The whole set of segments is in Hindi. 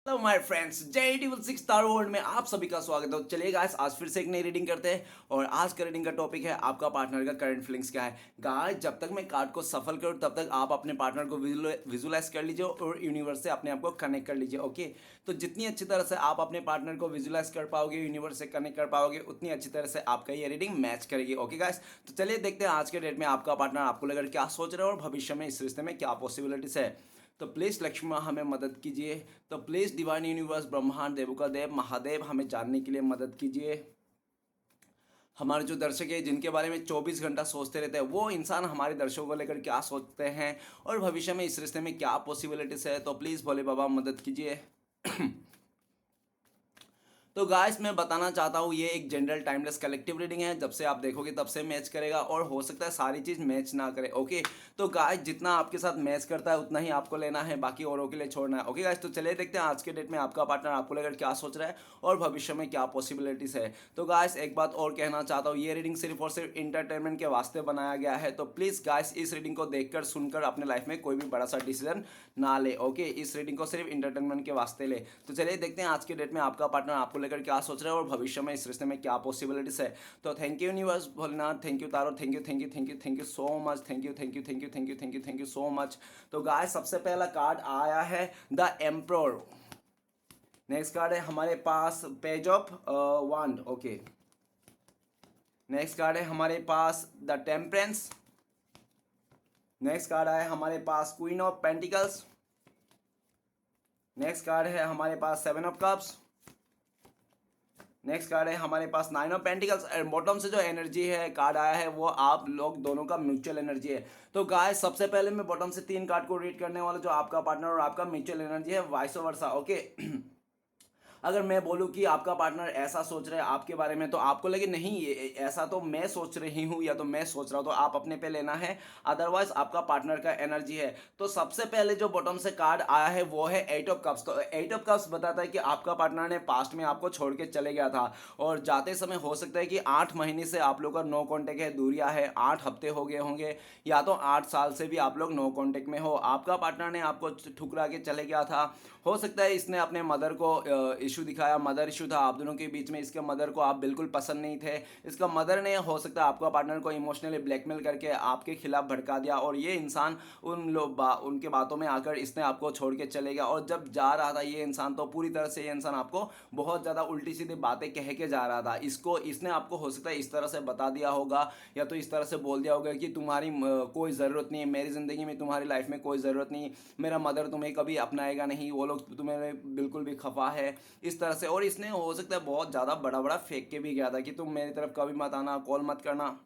हेलो माय फ्रेंड्स, जय टेबल सिक्स स्टार वर्ल्ड में आप सभी का स्वागत है। चलिए गाइस, आज फिर से एक नई रीडिंग करते हैं और आज का रीडिंग का टॉपिक है आपका पार्टनर का करंट फीलिंग्स क्या है। गाइस, जब तक मैं कार्ड को सफल करूं तब तक आप अपने पार्टनर को विजुलाइज कर लीजिए और यूनिवर्स से अपने आप को कनेक्ट कर लीजिए। ओके, तो जितनी अच्छी तरह से आप अपने पार्टनर को विजुलाइज कर पाओगे, यूनिवर्स से कनेक्ट कर पाओगे, उतनी अच्छी तरह से आपका ये रीडिंग मैच करेगी। ओके गाइस, तो चलिए देखते हैं आज के डेट में आपका पार्टनर आपको लेकर क्या सोच रहा है और भविष्य में इस रिश्ते में क्या पॉसिबिलिटीज है। तो प्लीज़ लक्ष्मी माँ हमें मदद कीजिए। तो प्लीज़ डिवाइन यूनिवर्स, ब्रह्मांड, देवों का देव, महादेव हमें जानने के लिए मदद कीजिए। हमारे जो दर्शक है जिनके बारे में 24 घंटा सोचते रहते हैं, वो इंसान हमारे दर्शकों को लेकर क्या सोचते हैं और भविष्य में इस रिश्ते में क्या पॉसिबिलिटीज है। तो प्लीज़ भोले बाबा मदद कीजिए। तो गाइस, मैं बताना चाहता हूँ ये एक जनरल टाइमलेस कलेक्टिव रीडिंग है। जब से आप देखोगे तब से मैच करेगा और हो सकता है सारी चीज़ मैच ना करे। ओके, तो गाइस जितना आपके साथ मैच करता है उतना ही आपको लेना है, बाकी औरों के लिए छोड़ना है। ओके गाइस, तो चलिए देखते हैं आज के डेट में आपका पार्टनर आपको लेकर क्या सोच रहा है और भविष्य में क्या पॉसिबिलिटीज़ है। तो गाइस एक बात और कहना चाहता हूँ, ये रीडिंग सिर्फ और सिर्फ इंटरटेनमेंट के वास्ते बनाया गया है। तो प्लीज़ गाइस इस रीडिंग को देखकर सुनकर अपने लाइफ में कोई भी बड़ा सा डिसीजन ना ले। ओके, इस रीडिंग को सिर्फ इंटरटेनमेंट के वास्ते ले। तो चलिए देखते हैं आज के डेट में आपका पार्टनर आपको लेकर क्या सोच रहा है और भविष्य में इस रिश्ते में क्या पॉसिबिलिटीज है। तो thank you universe, Bholenath, thank you taro, thank you thank you thank you thank you so much, thank you thank you thank you thank you thank you thank you so much. तो गाय सबसे पहला कार्ड आया है द एम्प्रर। नेक्स्ट कार्ड है हमारे पास page of wand. Okay, next card है हमारे पास द टेम्परेंस। नेक्स्ट कार्ड आया हमारे पास queen of pentacles. Next card है हमारे पास seven of cups. Next card है हमारे पास nine of pentacles. And bottom से जो एनर्जी है कार्ड आया है वो आप लोग दोनों का म्यूचुअल एनर्जी है। तो गाइस सबसे पहले मैं बॉटम से 3 कार्ड को रीड करने वाला, जो आपका पार्टनर और आपका म्यूचुअल एनर्जी है, वाइस वर्सा। ओके, अगर मैं बोलूँ कि आपका पार्टनर ऐसा सोच रहा है आपके बारे में, तो आपको लगे नहीं ऐसा तो मैं सोच रही हूँ या तो मैं सोच रहा हूँ, तो आप अपने पे लेना है। अदरवाइज आपका पार्टनर का एनर्जी है। तो सबसे पहले जो बॉटम से कार्ड आया है वो है एट ऑफ कप्स। तो एट ऑफ कप्स बताता है कि आपका पार्टनर ने पास्ट में आपको छोड़ के चले गया था और जाते समय हो सकता है कि 8 महीने से आप लोग का नो कॉन्टेक्ट है, दूरिया है, 8 हफ्ते हो गए होंगे या तो 8 साल से भी आप लोग नो कॉन्टेक्ट में हो। आपका पार्टनर ने आपको ठुकरा के चले गया था। हो सकता है इसने अपने मदर को इशू दिखाया, मदर इशू था आप दोनों के बीच में। इसके मदर को आप बिल्कुल पसंद नहीं थे। इसका मदर ने हो सकता है आपका पार्टनर को इमोशनली ब्लैकमेल करके आपके खिलाफ भड़का दिया और ये इंसान उनके बातों में आकर इसने आपको छोड़ के चले गया। और जब जा रहा था ये इंसान, तो पूरी तरह से ये इंसान आपको बहुत ज़्यादा उल्टी सीधी बातें कह के जा रहा था। इसने आपको हो सकता है इस तरह से बता दिया होगा या तो इस तरह से बोल दिया होगा कि तुम्हारी कोई ज़रूरत नहीं है मेरी ज़िंदगी में, तुम्हारी लाइफ में कोई ज़रूरत नहीं, मेरा मदर तुम्हें कभी अपनाएगा नहीं, वो लोग तुम्हें बिल्कुल भी खफा है, इस तरह से। और इसने हो सकता है बहुत ज़्यादा बड़ा बड़ा फेंक के भी गया था कि तुम मेरी तरफ कभी मत आना, कॉल मत करना।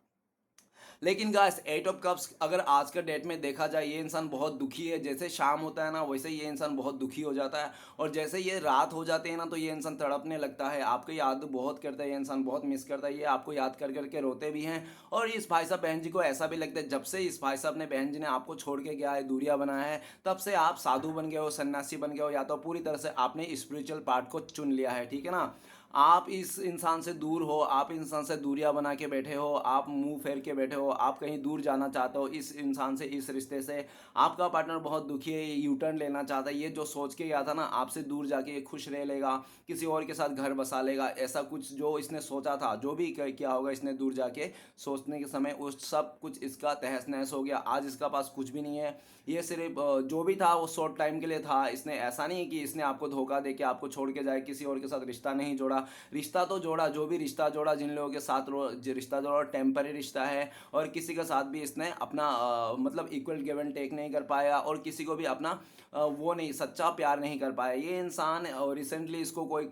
लेकिन गाइस एट ऑफ कप्स अगर आज का डेट में देखा जाए, ये इंसान बहुत दुखी है। जैसे शाम होता है ना, वैसे ये इंसान बहुत दुखी हो जाता है और जैसे ये रात हो जाती है ना, तो ये इंसान तड़पने लगता है। आपको याद बहुत करता है, ये इंसान बहुत मिस करता है, ये आपको याद कर करके रोते भी हैं। और इस भाई साहब बहन जी को ऐसा भी लगता है, जब से इस भाई साहब ने बहन जी ने आपको छोड़ के गया है, दूरिया बनाया है, तब से आप साधु बन गए हो, सन्यासी बन गए हो, या तो पूरी तरह से आपने स्पिरिचुअल पार्ट को चुन लिया है। ठीक है ना, आप इस इंसान से दूर हो, आप इंसान से दूरियां बना के बैठे हो, आप मुंह फेर के बैठे हो, आप कहीं दूर जाना चाहते हो इस इंसान से, इस रिश्ते से। आपका पार्टनर बहुत दुखी है, यू टर्न लेना चाहता है। ये जो सोच के गया था ना आपसे दूर जाके ये खुश रह लेगा, किसी और के साथ घर बसा लेगा, ऐसा कुछ जो इसने सोचा था, जो भी किया होगा इसने दूर जाके सोचने के समय, उस सब कुछ इसका तहस नहस हो गया। आज इसका पास कुछ भी नहीं है। ये सिर्फ जो भी था वो शॉर्ट टाइम के लिए था। इसने ऐसा नहीं कि इसने आपको धोखा दे के आपको छोड़ के जाए, किसी और के साथ रिश्ता नहीं जोड़ा। रिश्ता तो जोड़ा, जो भी रिश्ता जोड़ा, जिन लोगों के साथ जो रिश्ता जोड़ा टेम्पररी रिश्ता है। और किसी के साथ भी इसने अपना मतलब इक्वल गिव एंड टेक नहीं कर पाया और किसी को भी अपना वो नहीं, सच्चा प्यार नहीं कर पाया। ये इंसान रिसेंटली इसको कोई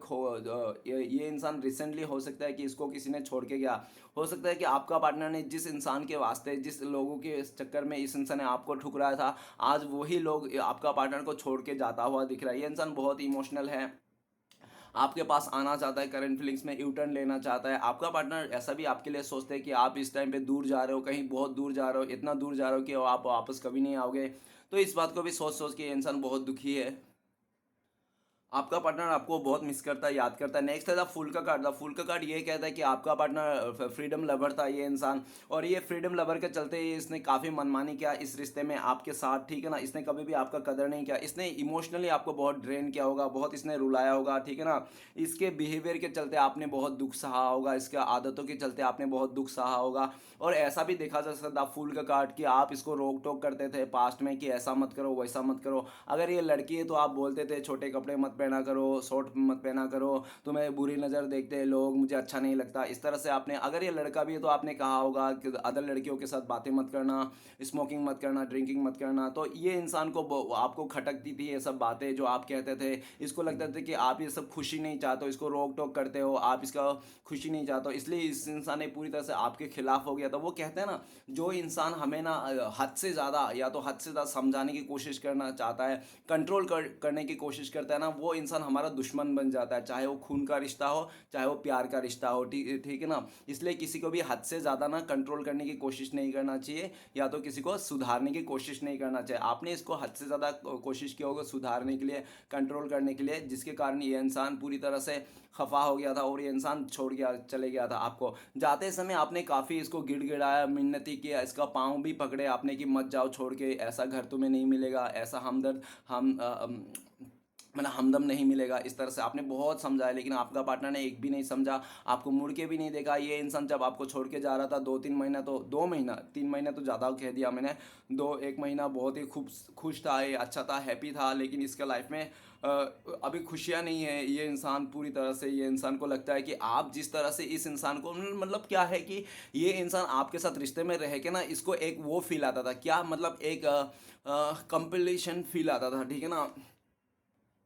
ये इंसान रिसेंटली हो सकता है कि इसको किसी ने छोड़ के गया। हो सकता है कि आपका पार्टनर ने जिस इंसान के वास्ते, जिस लोगों के चक्कर में इस इंसान ने आपको ठुकराया था, आज वही लोग आपका पार्टनर को छोड़ के जाता हुआ दिख रहा है। ये इंसान बहुत इमोशनल है, आपके पास आना चाहता है, करंट फीलिंग्स में यू टर्न लेना चाहता है। आपका पार्टनर ऐसा भी आपके लिए सोचते हैं कि आप इस टाइम पे दूर जा रहे हो, कहीं बहुत दूर जा रहे हो, इतना दूर जा रहे हो कि आप वापस कभी नहीं आओगे। तो इस बात को भी सोच सोच के ये इंसान बहुत दुखी है। आपका पार्टनर आपको बहुत मिस करता है, याद करता है। नेक्स्ट है द फूल का कार्ड। द फूल का कार्ड ये कहता है कि आपका पार्टनर फ्रीडम लवर था ये इंसान, और ये फ्रीडम लवर के चलते ही इसने काफ़ी मनमानी किया इस रिश्ते में आपके साथ, ठीक है ना। इसने कभी भी आपका कदर नहीं किया, इसने इमोशनली आपको बहुत ड्रेन किया होगा, बहुत इसने रुलाया होगा, ठीक है ना। इसके बिहेवियर के चलते आपने बहुत दुख सहा होगा, इसके आदतों के चलते आपने बहुत दुख सहा होगा। और ऐसा भी देखा जा सकता था फूल का कार्ड कि आप इसको रोक टोक करते थे पास्ट में कि ऐसा मत करो वैसा मत करो। अगर ये लड़की है तो आप बोलते थे छोटे कपड़े मत पहना करो, शॉर्ट मत पहना करो, तुम्हें बुरी नज़र देखते हैं लोग, मुझे अच्छा नहीं लगता, इस तरह से आपने। अगर ये लड़का भी है तो आपने कहा होगा कि अदर लड़कियों के साथ बातें मत करना, स्मोकिंग मत करना, ड्रिंकिंग मत करना। तो ये इंसान को आपको खटकती थी ये सब बातें जो आप कहते थे। इसको लगता था कि आप ये सब खुशी नहीं चाहते हो, इसको रोक टोक करते हो, आप इसका खुशी नहीं चाहते हो, इसलिए इस इंसान ने पूरी तरह से आपके खिलाफ हो गया। तो वो कहते हैं ना, जो इंसान हमें ना हद से ज़्यादा या तो हद से ज़्यादा समझाने की कोशिश करना चाहता है, करने की कोशिश करता है ना, वो इंसान हमारा दुश्मन बन जाता है, चाहे वो खून का रिश्ता हो, चाहे वो प्यार का रिश्ता हो, ठीक ठीक है ना। इसलिए किसी को भी हद से ज़्यादा ना कंट्रोल करने की कोशिश नहीं करना चाहिए, या तो किसी को सुधारने की कोशिश नहीं करना चाहिए। आपने इसको हद से ज़्यादा कोशिश की होगी सुधारने के लिए, कंट्रोल करने के लिए, जिसके कारण ये इंसान पूरी तरह से खफा हो गया था और ये इंसान छोड़ गया, चले गया था आपको। जाते समय आपने काफ़ी इसको गिड़गिड़ाया, मिन्नती किया, इसका पाँव भी पकड़े आपने कि मत जाओ छोड़ के, ऐसा घर तुम्हें नहीं मिलेगा, ऐसा हमदर्द मतलब हमदम नहीं मिलेगा, इस तरह से आपने बहुत समझाया, लेकिन आपका पार्टनर ने एक भी नहीं समझा, आपको मुड़ के भी नहीं देखा। ये इंसान जब आपको छोड़ के जा रहा था 2-3 महीना, तो 2 महीना 3 महीने तो ज़्यादा कह दिया मैंने, 1 महीना बहुत ही खूब खुश था, ये अच्छा था, हैप्पी था, लेकिन इसके लाइफ में अभी खुशियाँ नहीं है। ये इंसान पूरी तरह से, ये इंसान को लगता है कि आप जिस तरह से इस इंसान को, मतलब क्या है कि ये इंसान आपके साथ रिश्ते में रह के ना, इसको एक वो फील आता था, क्या मतलब एक कंपटीशन फील आता था, ठीक है ना,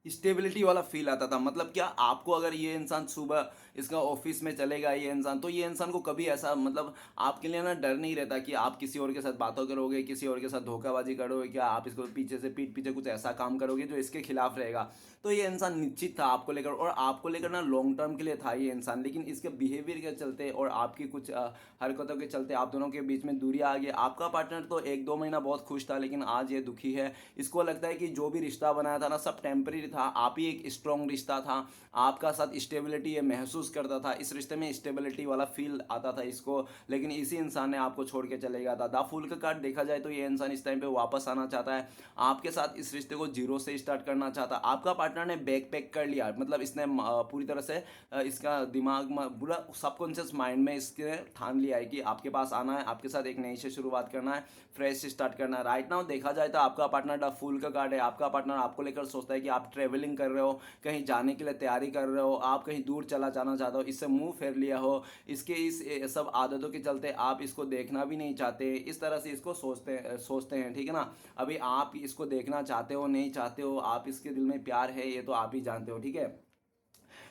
स्टेबिलिटी वाला फील आता था। मतलब क्या, आपको अगर ये इंसान सुबह इसका ऑफिस में चलेगा ये इंसान, तो ये इंसान को कभी ऐसा, मतलब आपके लिए ना डर नहीं रहता कि आप किसी और के साथ बातों करोगे, किसी और के साथ धोखाबाजी करोगे, क्या आप इसको पीछे से पीठ पीछे कुछ ऐसा काम करोगे जो इसके खिलाफ रहेगा। तो ये इंसान निश्चित था आपको लेकर, और आपको लेकर ना लॉन्ग टर्म के लिए था ये इंसान, लेकिन इसके बिहेवियर के चलते और आपकी कुछ हरकतों के चलते आप दोनों के बीच में दूरी आ गई। आपका पार्टनर तो 1-2 महीना बहुत खुश था, लेकिन आज ये दुखी है। इसको लगता है कि जो भी रिश्ता बनाया था ना, सब टेम्परेरी था, आप ही एक स्ट्रॉन्ग रिश्ता था, आपका साथ स्टेबिलिटी ये महसूस करता था, इस रिश्ते में स्टेबिलिटी वाला फील आता था इसको, लेकिन इसी इंसान ने आपको छोड़ के चले गया था। द फूल का कार्ड देखा जाए तो ये इंसान इस टाइम पे वापस आना चाहता है, आपके साथ इस रिश्ते को जीरो से स्टार्ट करना चाहता है। आपका पार्टनर ने बैक पैक कर लिया, मतलब इसने पूरी तरह से इसका दिमाग में पूरा सबकॉन्शियस माइंड में इसके ठान लिया है कि आपके पास आना है, आपके साथ एक नई से शुरुआत करना है, फ्रेश स्टार्ट करना है। राइट नाउ देखा जाए तो आपका पार्टनर द फूल का कार्ड है। आपका पार्टनर आपको लेकर सोचता है कि आप ट्रेवलिंग कर रहे हो, कहीं जाने के लिए तैयारी कर रहे हो, आप कहीं दूर चला जाना चाहते हो, इससे मुंह फेर लिया हो, इसके इस सब आदतों के चलते आप इसको देखना भी नहीं चाहते, इस तरह से इसको सोचते हैं, ठीक है ना। अभी आप इसको देखना चाहते हो नहीं चाहते हो, आप इसके दिल में प्यार है ये तो आप ही जानते हो, ठीक है।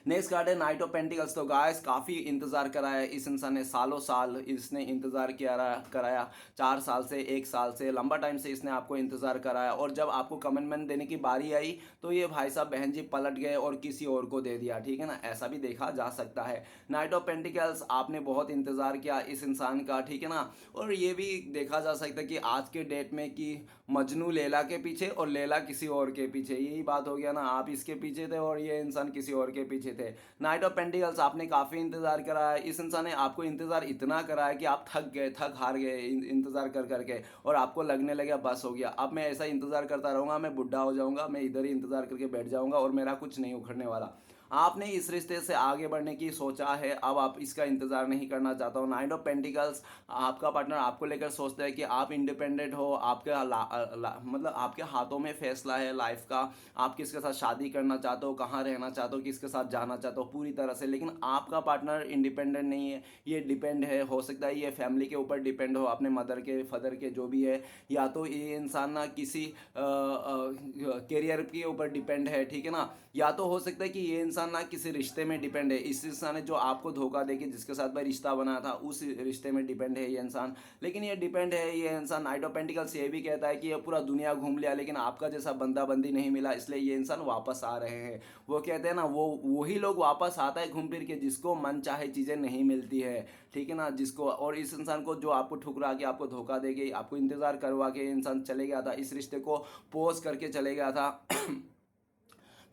नेक्स्ट कार्ड है नाइट ऑफ पेंटिकल्स। तो गाइस काफ़ी इंतज़ार कराया इस इंसान ने, सालों साल इसने इंतज़ार किया कराया, 4 साल से 1 साल से लंबा टाइम से इसने आपको इंतज़ार कराया, और जब आपको कमिटमेंट देने की बारी आई तो ये भाई साहब बहन जी पलट गए और किसी और को दे दिया, ठीक है ना, ऐसा भी देखा जा सकता है। नाइट ऑफ पेंटिकल्स आपने बहुत इंतज़ार किया इस इंसान का, ठीक है ना। और ये भी देखा जा सकता है कि आज के डेट में कि मजनू लैला के पीछे और लैला किसी और के पीछे, यही बात हो गया ना, आप इसके पीछे थे और ये इंसान किसी और के पीछे थे। नाइट ऑफ पेंटिकल्स आपने काफ़ी इंतजार कराया, इस इंसान ने आपको इंतजार इतना कराया कि आप थक गए, थक हार गए इंतजार कर करके, और आपको लगने लगा बस हो गया, अब मैं ऐसा इंतजार करता रहूँगा, मैं बुढ़ा हो जाऊँगा, मैं इधर ही इंतजार करके बैठ जाऊँगा और मेरा कुछ नहीं उखड़ने वाला। आपने इस रिश्ते से आगे बढ़ने की सोचा है, अब आप इसका इंतज़ार नहीं करना चाहता हो। नाइट ऑफ पेंटिकल्स आपका पार्टनर आपको लेकर सोचता है कि आप इंडिपेंडेंट हो, आपके मतलब आपके हाथों में फैसला है लाइफ का, आप किसके साथ शादी करना चाहते हो, कहाँ रहना चाहते हो, किसके साथ जाना चाहते हो पूरी तरह से। लेकिन आपका पार्टनर इंडिपेंडेंट नहीं है, ये डिपेंड है, हो सकता है ये फैमिली के ऊपर डिपेंड हो, अपने मदर के फादर के जो भी है, या तो ये इंसान ना किसी करियर के ऊपर डिपेंड है, ठीक है ना, या तो हो सकता है कि ये इंसान ना किसी रिश्ते में डिपेंड है, इस इंसान ने जो आपको धोखा दे के जिसके साथ भाई रिश्ता बना था उस रिश्ते में डिपेंड है ये इंसान। लेकिन ये डिपेंड है ये इंसान। नाइट ऑफ पेंटिकल्स ये भी कहता है कि ये पूरा दुनिया घूम लिया लेकिन आपका जैसा बंदा बंदी नहीं मिला, इसलिए ये इंसान वापस आ रहे हैं। वो कहते हैं ना, वो वही लोग वापस आता है घूम फिर के जिसको मन चाहे चीज़ें नहीं मिलती है, ठीक है ना, जिसको, और इस इंसान को जो आपको ठुकरा के आपको धोखा दे के आपको इंतजार करवा के इंसान चले गया था, इस रिश्ते को पोज करके चले गया था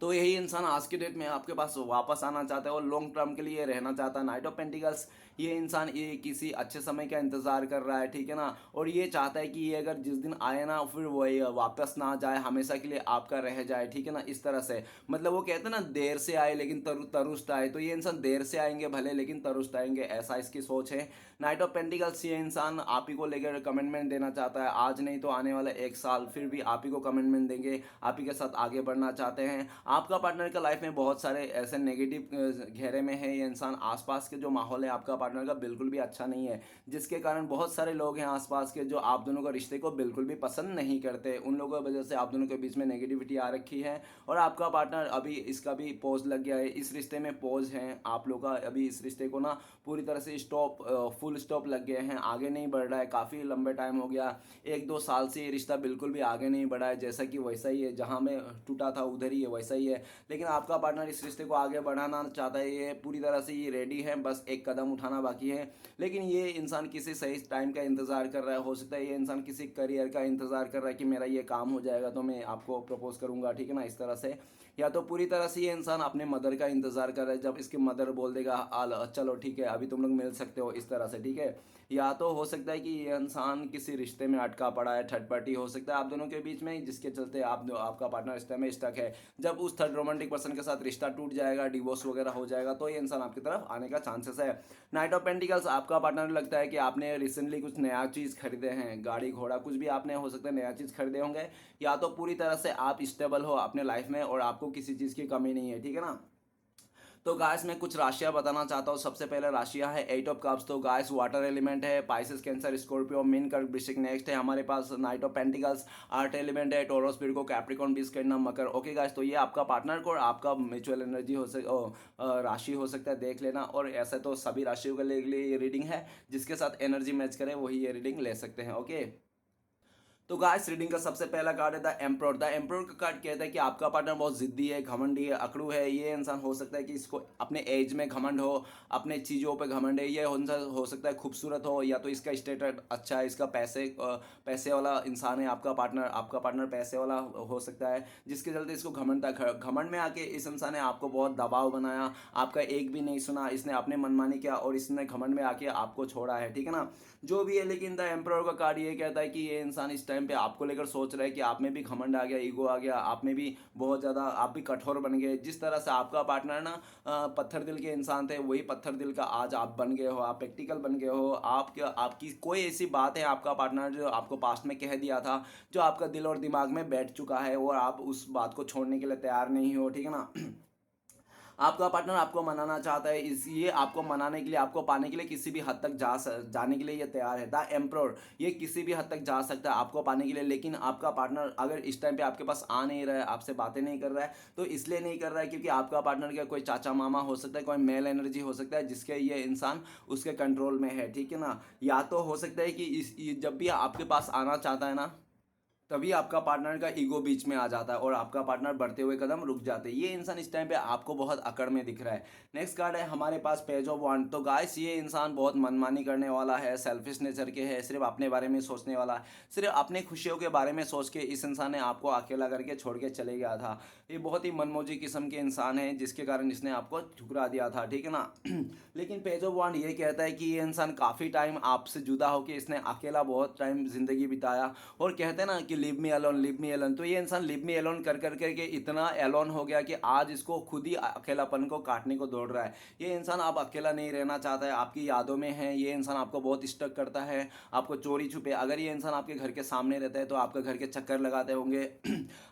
तो यही इंसान आज की डेट में आपके पास वापस आना चाहता है और लॉन्ग टर्म के लिए रहना चाहता है। नाइट ऑफ पेंटिकल्स, ये इंसान ये किसी अच्छे समय का इंतजार कर रहा है, ठीक है ना, और ये चाहता है कि ये अगर जिस दिन आए ना फिर वो ये वापस ना जाए, हमेशा के लिए आपका रह जाए, ठीक है ना, इस तरह से। मतलब वो कहते हैं ना, देर से आए लेकिन तरुष्ट आए, तो ये इंसान देर से आएंगे भले लेकिन तरुष्ट आएंगे, ऐसा इसकी सोच है। नाइट ऑफ पेंटिकल्स, ये इंसान आप ही को लेकर कमिटमेंट देना चाहता है, आज नहीं तो आने वाला 1 साल फिर भी आप ही को कमिटमेंट देंगे, आप ही के साथ आगे बढ़ना चाहते हैं। आपका पार्टनर का लाइफ में बहुत सारे ऐसे नेगेटिव घेरे में है ये इंसान, आसपास के जो माहौल है आपका पार्टनर का बिल्कुल भी अच्छा नहीं है, जिसके कारण बहुत सारे लोग हैं आसपास के जो आप दोनों का रिश्ते को बिल्कुल भी पसंद नहीं करते, उन लोगों की वजह से आप दोनों के बीच में नेगेटिविटी आ रखी है। और आपका पार्टनर अभी इसका भी पॉज लग गया है, इस रिश्ते में पॉज है आप लोग का, अभी इस रिश्ते को ना पूरी तरह से फुल स्टॉप लग गए हैं, आगे नहीं बढ़ रहा है, काफ़ी लंबे टाइम हो गया, 1-2 साल से ये रिश्ता बिल्कुल भी आगे नहीं बढ़ा है, जैसा कि वैसा ही है, जहाँ में टूटा था उधर ही है, वैसा ही है। लेकिन आपका पार्टनर इस रिश्ते को आगे बढ़ाना चाहता है, ये पूरी तरह से ये रेडी है, बस एक कदम उठाना बाकी है। लेकिन ये इंसान किसी सही टाइम का इंतज़ार कर रहा है, हो सकता है ये इंसान किसी करियर का इंतज़ार कर रहा है कि मेरा ये काम हो जाएगा तो मैं आपको प्रपोज करूँगा, ठीक है ना, इस तरह से। या तो पूरी तरह से ये इंसान अपने मदर का इंतज़ार कर रहा है, जब इसकी मदर बोल देगा चलो ठीक है अभी तुम लोग मिल सकते हो, इस तरह से, ठीक है। या तो हो सकता है कि ये इंसान किसी रिश्ते में अटका पड़ा है, थर्ड पार्टी हो सकता है आप दोनों के बीच में, जिसके चलते आपका पार्टनर रिश्ते में स्टक है। जब उस थर्ड रोमांटिक पर्सन के साथ रिश्ता टूट जाएगा, डिवोर्स वगैरह हो जाएगा, तो ये इंसान आपकी तरफ आने का चांसेस है। नाइट ऑफ पेंटिकल्स, आपका पार्टनर लगता है कि आपने रिसेंटली कुछ नया चीज़ खरीदे हैं, गाड़ी घोड़ा कुछ भी आपने हो सकता है नया चीज़ खरीदे होंगे, या तो पूरी तरह से आप स्टेबल हो अपने लाइफ में और आपको किसी चीज़ की कमी नहीं है, ठीक है ना। तो गाइस मैं कुछ राशियां बताना चाहता हूँ। सबसे पहले राशियां है 8 ऑफ कप्स, तो गाइस वाटर एलिमेंट है, पाइसेस कैंसर स्कॉर्पियो मीन कर्क वृश्चिक। नेक्स्ट है हमारे पास knight of pentacles, earth element है, टोरस विर्गो कैप्रिकॉर्न बिस्कट मकर। ओके गाइस, तो ये आपका पार्टनर को और आपका म्यूचुअल एनर्जी राशि हो सकता है, देख लेना। और ऐसे तो सभी राशियों के लिए ये रीडिंग है, जिसके साथ एनर्जी मैच करे वही ये रीडिंग ले सकते हैं। ओके, तो गाइस रीडिंग का सबसे पहला कार्ड है द एम्परर। द एम्परर का कार्ड कहता है कि आपका पार्टनर बहुत जिद्दी है, घमंडी है, अकड़ू है। ये इंसान हो सकता है कि इसको अपने एज में घमंड हो, अपने चीज़ों पे घमंड है। ये हो सकता है खूबसूरत हो, या तो इसका स्टेटस अच्छा है, इसका पैसे वाला इंसान है आपका पार्टनर पैसे वाला हो सकता है, जिसके चलते इसको घमंड था। घमंड में आके इस इंसान ने आपको बहुत दबाव बनाया, आपका एक भी नहीं सुना, इसने अपने मनमानी किया और इसने घमंड में आके आपको छोड़ा है, ठीक है ना, जो भी है। लेकिन द एम्परर का कार्ड ये कहता है कि ये इंसान इस टाइम पे आपको लेकर सोच रहा है कि आप में भी घमंड आ गया, ईगो आ गया, आप में भी बहुत ज़्यादा, आप भी कठोर बन गए। जिस तरह से आपका पार्टनर ना पत्थर दिल के इंसान थे, वही पत्थर दिल का आज आप बन गए हो, आप प्रैक्टिकल बन गए हो। आपकी कोई ऐसी बात है आपका पार्टनर जो आपको पास्ट में कह दिया था, जो आपका दिल और दिमाग में बैठ चुका है, और आप उस बात को छोड़ने के लिए तैयार नहीं हो, ठीक है ना। आपका पार्टनर आपको मनाना चाहता है, इसलिए आपको मनाने के लिए, आपको पाने के लिए किसी भी हद तक जाने के लिए ये तैयार है। द एम्परर, ये किसी भी हद तक जा सकता है आपको पाने के लिए। लेकिन आपका पार्टनर अगर इस टाइम पे आपके पास आ नहीं रहा है, आपसे बातें नहीं कर रहा है, तो इसलिए नहीं कर रहा है क्योंकि आपका पार्टनर का कोई चाचा मामा हो सकता है, कोई मेल एनर्जी हो सकता है, जिसके ये इंसान उसके कंट्रोल में है, ठीक है ना। या तो हो सकता है कि जब भी आपके पास आना चाहता है ना, तभी आपका पार्टनर का ईगो बीच में आ जाता है और आपका पार्टनर बढ़ते हुए कदम रुक जाते हैं। ये इंसान इस टाइम पे आपको बहुत अकड़ में दिख रहा है। नेक्स्ट कार्ड है हमारे पास पेज ऑफ वांड। तो गाइस ये इंसान बहुत मनमानी करने वाला है, सेल्फिश नेचर के है, सिर्फ अपने बारे में सोचने वाला है, सिर्फ अपने खुशियों के बारे में सोच के इस इंसान ने आपको अकेला करके छोड़ के चले गया था। ये बहुत ही मनमोजी किस्म के इंसान है, जिसके कारण इसने आपको ठुकरा दिया था, ठीक है ना। लेकिन पेज ऑफ वांड ये कहता है कि ये इंसान काफ़ी टाइम आपसे जुदा होकर इसने अकेला बहुत टाइम जिंदगी बिताया, और कहते हैं ना कि live me alone, live me alone. तो ये इंसान लिव मी अलोन कर करके इतना अलोन हो गया कि आज इसको खुद ही अकेलापन को काटने को दौड़ रहा है। ये इंसान अब अकेला नहीं रहना चाहता है, आपकी यादों में है। ये इंसान आपको बहुत स्टक करता है, आपको चोरी छुपे, अगर ये इंसान आपके घर के सामने रहता है तो आपके घर के चक्कर लगाते होंगे,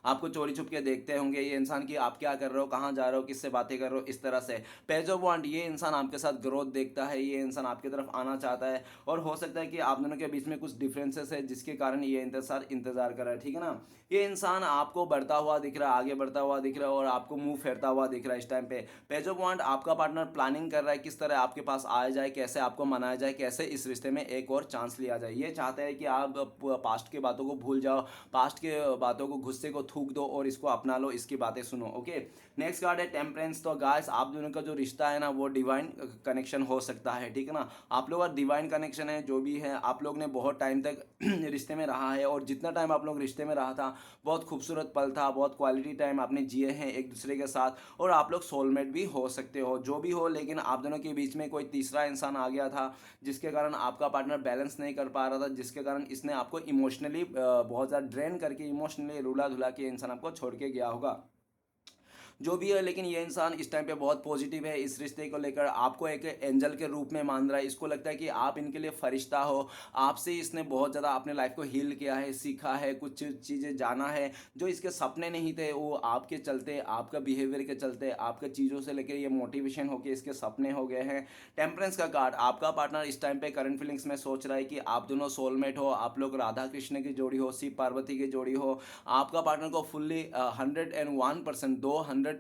आपको चोरी छुप के देखते होंगे ये इंसान की आप क्या कर रहे हो, कहाँ जा रहे हो, किससे बातें कर रहे हो, इस तरह से। पेज ऑफ वांड, ये इंसान आपके साथ ग्रोथ देखता है, ये इंसान आपकी तरफ आना चाहता है, और हो सकता है कि आप दोनों के बीच में कुछ डिफरेंसेस है, जिसके कारण ये इंतजार कर रहा है, ठीक है ना। ये इंसान आपको बढ़ता हुआ दिख रहा है, आगे बढ़ता हुआ दिख रहा है, और आपको मुंह फेरता हुआ दिख रहा है इस टाइम पे। पेज ऑफ वांड, आपका पार्टनर प्लानिंग कर रहा है किस तरह आपके पास आया जाए, कैसे आपको मनाया जाए, कैसे इस रिश्ते में एक और चांस लिया जाए। ये चाहते हैं कि आप पास्ट की बातों को भूल जाओ, पास्ट के बातों को, गुस्से को थूक दो और इसको अपना लो, इसकी बातें सुनो। ओके, नेक्स्ट कार्ड है टेम्परेंस। तो गाइस आप दोनों का जो रिश्ता है ना, वो डिवाइन कनेक्शन हो सकता है, ठीक है ना। आप लोग का डिवाइन कनेक्शन है, जो भी है, आप लोग ने बहुत टाइम तक रिश्ते में रहा है, और जितना टाइम आप आप लोग रिश्ते में रहा था, बहुत खूबसूरत पल था, बहुत क्वालिटी टाइम आपने जिए हैं एक दूसरे के साथ और आप लोग सोलमेट भी हो सकते हो, जो भी हो, लेकिन आप दोनों के बीच में कोई तीसरा इंसान आ गया था जिसके कारण आपका पार्टनर बैलेंस नहीं कर पा रहा था, जिसके कारण इसने आपको इमोशनली बहुत ज़्यादा ड्रेन करके, इमोशनली रुला धुला के इंसान आपको छोड़ के गया होगा। जो भी है, लेकिन ये इंसान इस टाइम पे बहुत पॉजिटिव है, इस रिश्ते को लेकर आपको एक एंजल के रूप में मान रहा है। इसको लगता है कि आप इनके लिए फरिश्ता हो, आपसे इसने बहुत ज़्यादा अपने लाइफ को हील किया है, सीखा है, कुछ चीज़ें जाना है जो इसके सपने नहीं थे, वो आपके चलते, आपका बिहेवियर के चलते, आपके चीज़ों से लेकर ये मोटिवेशन होकर इसके सपने हो गए हैं। टेम्परेंस का कार्ड, आपका पार्टनर इस टाइम पे करंट फीलिंग्स में सोच रहा है कि आप दोनों सोलमेट हो, आप लोग राधा कृष्ण की जोड़ी हो, शिव पार्वती की जोड़ी हो। आपका पार्टनर को फुल्ली 101%, 200%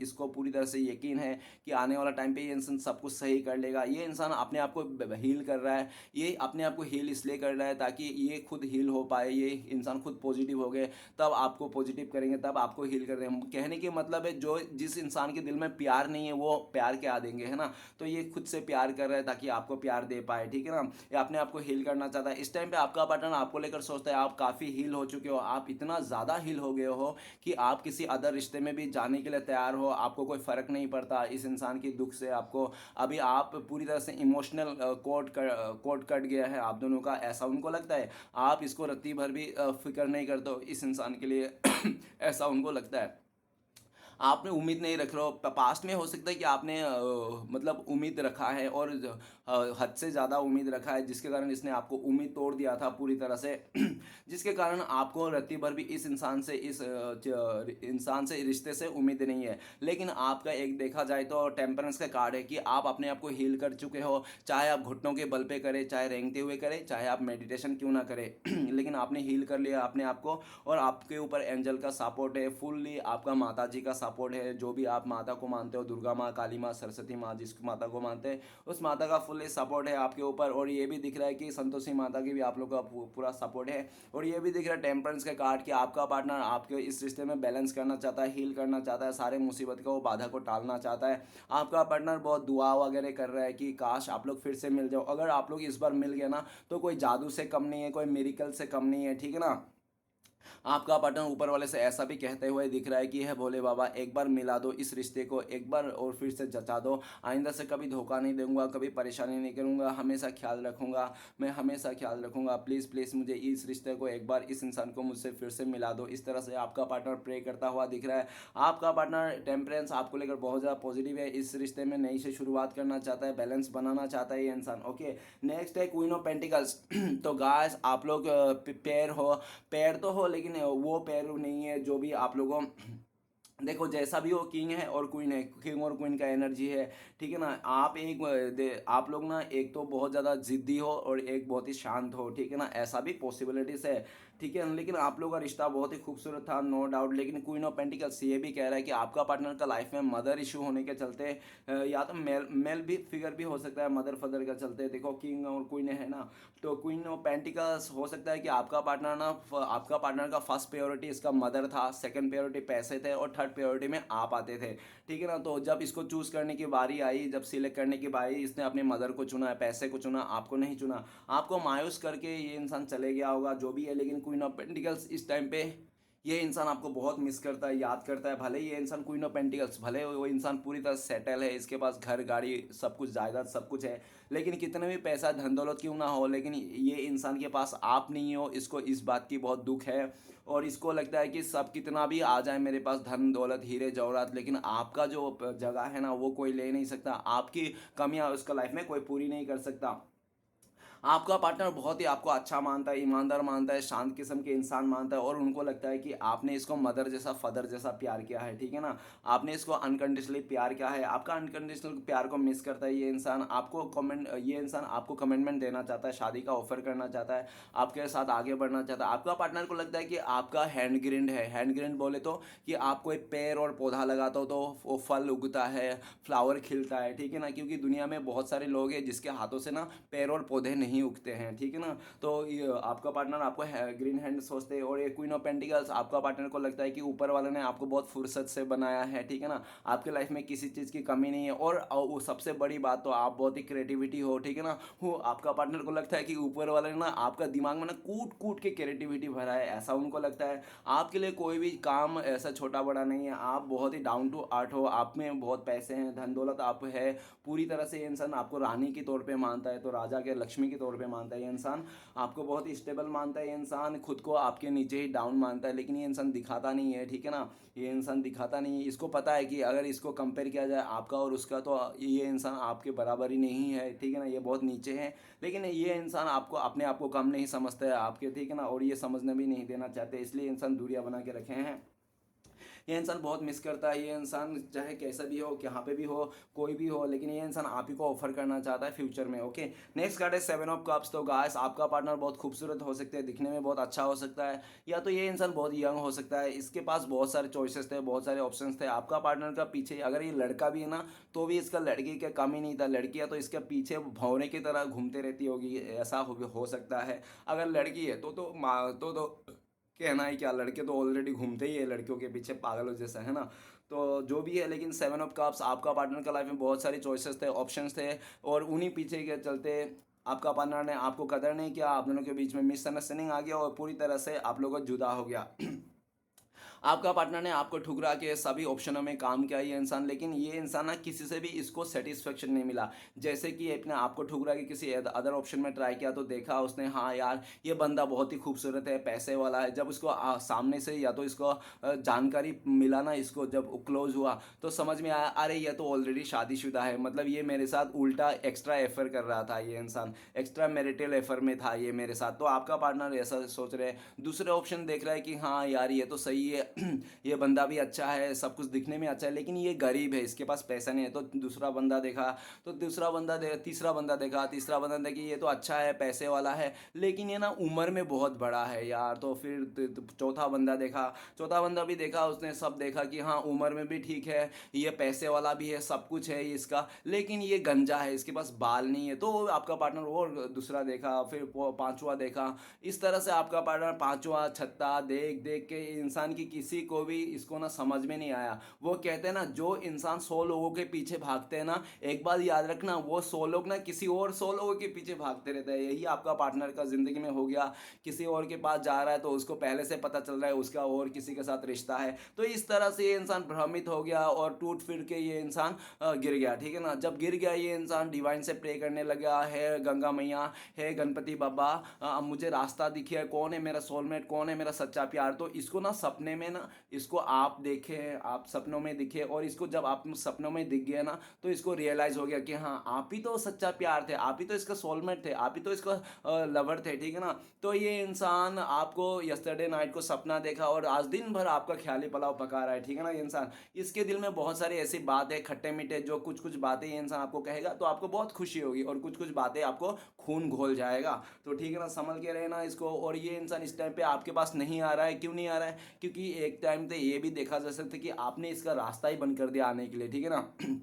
इसको पूरी तरह से यकीन है कि आने वाला टाइम पे ये इंसान सब कुछ सही कर लेगा। ये इंसान अपने आप को हील कर रहा है, ये अपने आप को हील इसलिए कर रहा है ताकि ये खुद हील हो पाए, ये इंसान खुद पॉजिटिव हो गए, तब आपको पॉजिटिव करेंगे, तब आपको हील कर देंगे। कहने के मतलब है जो जिस इंसान के दिल में प्यार नहीं है वो प्यार क्या देंगे, है ना। तो ये खुद से प्यार कर रहा है ताकि आपको प्यार दे पाए, ठीक है ना। ये अपने आप को हील करना चाहता है। इस टाइम पे आपका पार्टनर आपको लेकर सोचता है आप काफ़ी हील हो चुके हो, आप इतना ज़्यादा हील हो गए हो कि आप किसी अदर रिश्ते में भी जाने के लिए तैयार हो, आपको कोई फ़र्क नहीं पड़ता इस इंसान की दुख से। आपको अभी आप पूरी तरह से इमोशनल कोड कट गया है आप दोनों का, ऐसा उनको लगता है। आप इसको रत्ती भर भी फिक्र नहीं करते हो इस इंसान के लिए ऐसा उनको लगता है। आपने उम्मीद नहीं रख रहे हो, पास्ट में हो सकता है कि आपने मतलब उम्मीद रखा है और हद से ज़्यादा उम्मीद रखा है, जिसके कारण इसने आपको उम्मीद तोड़ दिया था पूरी तरह से जिसके कारण आपको रत्ती भर भी इस इंसान से, इस इंसान से, रिश्ते से उम्मीद नहीं है। लेकिन आपका एक देखा जाए तो टेम्परेंस का कार्ड है कि आप अपने आप को हील कर चुके हो, चाहे आप घुटनों के बल पे करें, चाहे रेंगते हुए करें, चाहे आप मेडिटेशन क्यों ना करें लेकिन आपने हील कर लिया अपने आप को और आपके ऊपर एंजल का सपोर्ट है, फुल्ली आपका माता जी का सपोर्ट है। जो भी आप माता को मानते हो, दुर्गा माँ, काली माँ, सरस्वती माँ, जिस माता को मानते हैं उस माता का फुल्ली सपोर्ट है आपके ऊपर। और ये भी दिख रहा है कि संतोषी माता की भी आप लोग का पूरा सपोर्ट है। और ये भी दिख रहा है टेम्परेंस के कार्ड कि आपका पार्टनर आपके इस रिश्ते में बैलेंस करना चाहता है, हील करना चाहता है, सारे मुसीबत को, बाधा को टालना चाहता है। आपका पार्टनर बहुत दुआ वगैरह कर रहा है कि काश आप लोग फिर से मिल जाओ। अगर आप लोग इस बार मिल गए ना तो कोई जादू से कम नहीं है, कोई मिरेकल से कम नहीं है, ठीक है ना। आपका पार्टनर ऊपर वाले से ऐसा भी कहते हुए दिख रहा है कि है भोले बाबा, एक बार मिला दो इस रिश्ते को, एक बार और फिर से जचा दो। आइंदा से कभी धोखा नहीं दूंगा, कभी परेशानी नहीं करूंगा, हमेशा ख्याल रखूंगा, मैं हमेशा ख्याल रखूंगा। प्लीज़ प्लीज़ मुझे इस रिश्ते को, एक बार इस इंसान को मुझसे फिर से मिला दो। इस तरह से आपका पार्टनर प्रे करता हुआ दिख रहा है। आपका पार्टनर टेम्परेंस आपको लेकर बहुत ज़्यादा पॉजिटिव है, इस रिश्ते में नई से शुरुआत करना चाहता है, बैलेंस बनाना चाहता है ये इंसान। ओके, नेक्स्ट है क्वीन ऑफ पेंटिकल्स तो गाइस आप लोग पेयर हो, पैर तो हो लेकिन वो पैर नहीं है जो भी आप लोगों देखो जैसा भी हो, किंग है और क्वीन है, किंग और क्वीन का एनर्जी है, ठीक है ना। आप आप लोग ना एक तो बहुत ज़्यादा जिद्दी हो और एक बहुत ही शांत हो, ठीक है ना, ऐसा भी पॉसिबिलिटीज है, ठीक है। लेकिन आप लोग का रिश्ता बहुत ही खूबसूरत था, नो डाउट। लेकिन क्वीन ऑफ पेंटिकल्स ये भी कह रहा है कि आपका पार्टनर का लाइफ में मदर इशू होने के चलते या तो मेल भी फिगर भी हो सकता है, मदर फादर का चलते। देखो किंग और क्वीन है ना, तो क्वीन ऑफ पेंटिकल्स हो सकता है कि आपका पार्टनर ना, आपका पार्टनर का फर्स्ट प्रायोरिटी इसका मदर था, सेकंड प्रायोरिटी पैसे थे और थर्ड प्रायोरिटी में आप आते थे, ठीक है ना। तो जब इसको चूज करने की बारी आई, जब सिलेक्ट करने की बारी, इसने अपने मदर को चुना है, पैसे को चुना, आपको नहीं चुना। आपको मायूस करके ये इंसान चले गया होगा जो भी है। लेकिन क्वीन ऑफ पेंटिकल्स इस टाइम पे ये इंसान आपको बहुत मिस करता है, याद करता है। भले ये इंसान क्वीन ऑफ पेंटिकल्स, भले वो इंसान पूरी तरह सेटल है, इसके पास घर गाड़ी सब कुछ, जायदाद सब कुछ है, लेकिन कितने भी पैसा धन दौलत क्यों ना हो, लेकिन ये इंसान के पास आप नहीं हो, इसको इस बात की बहुत दुख है। और इसको लगता है कि सब कितना भी आ जाए मेरे पास, धन दौलत हीरे जवाहरात, लेकिन आपका जो जगह है ना वो कोई ले नहीं सकता, आपकी कमियां उसका लाइफ में कोई पूरी नहीं कर सकता। आपका पार्टनर बहुत ही आपको अच्छा मानता है, ईमानदार मानता है, शांत किस्म के इंसान मानता है, और उनको लगता है कि आपने इसको मदर जैसा, फादर जैसा प्यार किया है, ठीक है ना। आपने इसको अनकंडीशनली प्यार किया है, आपका अनकंडीशनल प्यार को मिस करता है ये इंसान। ये इंसान आपको कमिटमेंट देना चाहता है, शादी का ऑफर करना चाहता है, आपके साथ आगे बढ़ना चाहता है। आपका पार्टनर को लगता है कि आपका हैंड ग्रिंड है। हैंड ग्रिंड बोले तो कि आप कोई पेड़ और पौधा लगाता हो तो वो फल उगता है, फ्लावर खिलता है, ठीक है ना। क्योंकि दुनिया में बहुत सारे लोग हैं जिसके हाथों से ना पेड़ और पौधे नहीं नहीं उगते हैं, ठीक है ना। तो ये आपका पार्टनर आपको ग्रीन हैंड सोचते हैं। और ये क्वीन ऑफ पेंटिकल्स, आपका पार्टनर को लगता है कि ऊपर वाले ने आपको बहुत फुर्सत से बनाया है, ठीक है ना, आपके लाइफ में किसी चीज़ की कमी नहीं है। और वो सबसे बड़ी बात तो आप बहुत ही क्रिएटिविटी हो, ठीक है ना। वो आपका पार्टनर को लगता है कि ऊपर वाले ने ना आपका दिमाग में ना कूट कूट के क्रिएटिविटी भरा है, ऐसा उनको लगता है। आपके लिए कोई भी काम ऐसा छोटा बड़ा नहीं है, आप बहुत ही डाउन टू अर्थ हो, आप में बहुत पैसे हैं, धन दौलत आप है, पूरी तरह से ये इंसान आपको रानी के तौर पे मानता है, तो राजा के लक्ष्मी के तौर पे मानता है ये इंसान, आपको बहुत ही स्टेबल मानता है ये इंसान, खुद को आपके नीचे ही डाउन मानता है, लेकिन ये इंसान दिखाता नहीं है, ठीक है ना। ये इंसान दिखाता नहीं है, इसको पता है कि अगर इसको कंपेयर किया जाए आपका और उसका, तो ये इंसान आपके बराबर ही नहीं है, ठीक है ना, ये बहुत नीचे है। लेकिन ये इंसान आपको अपने आप को कम नहीं समझता है आपके, ठीक है ना, और ये समझने भी नहीं देना चाहते, इसलिए इंसान दूरियां बना के रखे हैं। ये इंसान बहुत मिस करता है, ये इंसान चाहे कैसा भी हो, कहाँ पे भी हो, कोई भी हो, लेकिन ये इंसान आप ही को ऑफर करना चाहता है फ्यूचर में। ओके, नेक्स्ट कार्ड है सेवन ऑफ कप्स। तो गाइस, आपका पार्टनर बहुत खूबसूरत हो सकते हैं, दिखने में बहुत अच्छा हो सकता है, या तो ये इंसान बहुत यंग हो सकता है, इसके पास बहुत सारे चॉइसेस थे, बहुत सारे ऑप्शंस थे। आपका पार्टनर का पीछे अगर ये लड़का भी है ना, तो भी इसका लड़की का कम ही नहीं था, लड़कियां तो इसके पीछे भौरे की तरह घूमते रहती होगी, ऐसा हो सकता है। अगर लड़की है तो कहना है क्या, लड़के तो ऑलरेडी घूमते ही है लड़कियों के पीछे पागलों जैसा, है ना। तो जो भी है, लेकिन सेवन ऑफ कप्स, आपका पार्टनर का लाइफ में बहुत सारी चॉइसेस थे, ऑप्शंस थे, और उन्हीं पीछे के चलते आपका पार्टनर ने आपको कदर नहीं किया, आप दोनों के बीच में मिसअंडरस्टैंडिंग आ गया और पूरी तरह से आप लोगों को जुदा हो गया। आपका पार्टनर ने आपको ठुकरा के सभी ऑप्शनों में काम किया ये इंसान, लेकिन ये इंसान ना किसी से भी इसको सेटिस्फेक्शन नहीं मिला। जैसे कि अपने आपको ठुकरा के किसी अदर ऑप्शन में ट्राई किया, तो देखा उसने हाँ यार ये बंदा बहुत ही खूबसूरत है, पैसे वाला है, जब उसको सामने से या तो इसको जानकारी मिला ना, इसको जब क्लोज हुआ तो समझ में आया अरे ये तो ऑलरेडी शादीशुदा है, मतलब ये मेरे साथ उल्टा एक्स्ट्रा एफर कर रहा था, ये इंसान एक्स्ट्रा मैरिटल एफर में था ये मेरे साथ। तो आपका पार्टनर ऐसा सोच रहे हैं, दूसरे ऑप्शन देख रहा है कि हाँ यार ये तो सही है, ये बंदा भी अच्छा है, सब कुछ दिखने में अच्छा है, लेकिन ये गरीब है, इसके पास पैसा नहीं है। तो दूसरा बंदा देखा, तो दूसरा बंदा तीसरा बंदा देखा, तीसरा बंदा देखा, ये तो अच्छा है, पैसे वाला है, लेकिन ये ना उम्र में बहुत बड़ा है यार। तो फिर चौथा बंदा देखा, चौथा बंदा भी देखा, उसने सब देखा कि हाँ उम्र में भी ठीक है, ये पैसे वाला भी है, सब कुछ है इसका, लेकिन ये गंजा है, इसके पास बाल नहीं है। तो आपका पार्टनर और दूसरा देखा, फिर पांचवा देखा, इस तरह से आपका पार्टनर पांचवा छठा देख देख के इंसान की किसी को भी इसको ना समझ में नहीं आया। वो कहते हैं ना, जो इंसान 100 लोगों के पीछे भागते हैं ना, एक बात याद रखना, वो 100 लोग ना किसी और 100 लोगों के पीछे भागते रहते हैं। यही आपका पार्टनर का जिंदगी में हो गया, किसी और के पास जा रहा है तो उसको पहले से पता चल रहा है उसका और किसी के साथ रिश्ता है। तो इस तरह से ये इंसान भ्रमित हो गया और टूट फिर के ये इंसान गिर गया, ठीक है ना। जब गिर गया ये इंसान डिवाइन से प्रे करने लगा, है गंगा मैया, है गणपति बाबा, अब मुझे रास्ता दिखे, कौन है मेरा सोलमेट, कौन है मेरा सच्चा प्यार। तो इसको ना सपने में ना, इसको आप देखे, आप सपनों में दिखे, और इसको जब आप सपनों में दिख गया ना, तो इसको रियलाइज हो गया कि हाँ आप ही तो सच्चा प्यार थे, आप ही तो इसका सोलमेट थे, आप ही तो इसका लवर थे, ठीक है ना। तो ये इंसान आपको यस्टरडे नाइट को सपना देखा और आज दिन भर आपका ख्याली पुलाव पका रहा है, ठीक है ना। ये इंसान, इसके दिल में बहुत सारी ऐसी बातें खट्टे मीठे, जो कुछ कुछ बातें ये इंसान आपको कहेगा तो आपको बहुत खुशी होगी, और कुछ कुछ बातें आपको खून घोल जाएगा। तो ठीक है ना, संभल के रहना इसको। और ये इंसान इस टाइम पे आपके पास नहीं आ रहा है, क्यों नहीं आ रहा है, क्योंकि एक टाइम पे ये भी देखा जा सकता है कि आपने इसका रास्ता ही बंद कर दिया आने के लिए, ठीक है ना।